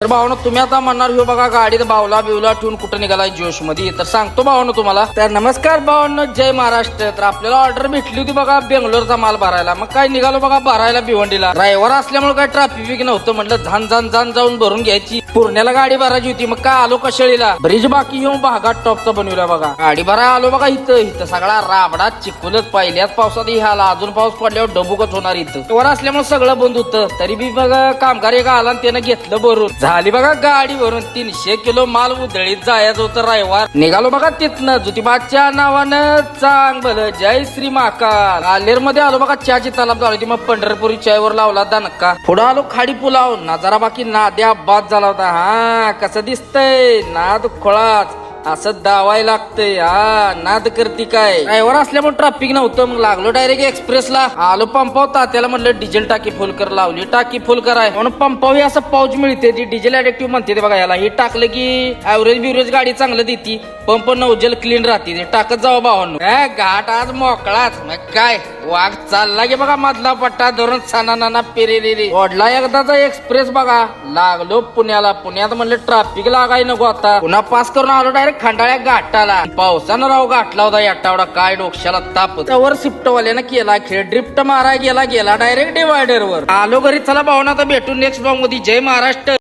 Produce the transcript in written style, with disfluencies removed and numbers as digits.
तर भावना तुम्ही आता म्हणणार हो बघा गाडीत बावला बिवला ठेवून कुठं निघालाय जोश मध्ये. तर सांगतो भावना तुम्हाला. तर नमस्कार भावना, जय महाराष्ट्र. तर आपल्याला ऑर्डर भेटली होती बघा बेंगलोरचा माल भरायला. मग काय निघालो बघा भरायला भिवंडीला. ड्रायव्हर असल्यामुळे काय ट्रॅफिक नव्हतं. म्हटलं झान जाऊन भरून घ्यायची. पुण्याला गाडी भरायची होती. मग काय आलो कशळीला. ब्रिज बाकी येऊन भागात टॉपचा बनवला बघा. गाडी भरायला आलो बघा. इथं सगळा राबडा चिखलच. पहिल्याच पावसात ह्याला अजून पाऊस पडल्यावर डबुकच होणार. इथं वर असल्यामुळे सगळं बंद होतं. तरी बी बघा कामगार एक आला आणि त्यानं घेतलं भरून. झाली बघा गाडी भरून. 300 किलो माल उधळीत जायचं होतं. रविवार निघालो बघा तिथनं ज्योतिबाच्या नावानं चांग भलं जय श्री महाकाल. आलेर मध्ये आलो बघा. चहाची तलाब झाली होती. मग पंढरपुरी चायवर लावला दणका. पुढं आलो खाडी पुलाव. नजारा बाकी नाद्या बाद झाला होता. हा कसं दिसतंय नाद खोळाच असं दावाय लागतंय. हा नाद करती काय. ड्रायव्हर असल्यामुळे ट्रॅफिक नव्हतं. मग लागलो डायरेक्ट एक्सप्रेसला. आलो पंपावर. तात्याला म्हटलं डिझेल टाकी फुल कर. लावली टाकी फुल कराय. म्हणून पंपावर असं पाऊच मिळते. ती डिझेल ऍडिक्टिव्ह म्हणते ते बघा याला. हे टाकलं की ऍव्हरेज बिव्हरेज गाडी चांगलं देती. पंप नवजल क्लीन राहते. ते टाकत जावं भावांनो. घाट आज मोकळाच. मग काय वाघ चालला गे बघा. मधला पट्टा धरून सणाना पेरेलेली. ओढला एकदाचा एक्सप्रेस बघा. लागलो पुण्याला. पुण्यात म्हणलं ट्रॅफिक लागाय नको आता. पुन्हा पास करून आलो डायरेक्ट खंडाळ्या घाटाला. पावसानं राव गाठला होता याटावडा. काय डोक्याला ताप. त्यावर शिफ्टवाल्यानं केला खेळ. ड्रिफ्ट मारा गेला डायरेक्ट डिवायडर वर. आलो घरी. चला भावना आता भेटून नेक्स्ट ब्लॉग मध्ये. जय महाराष्ट्र.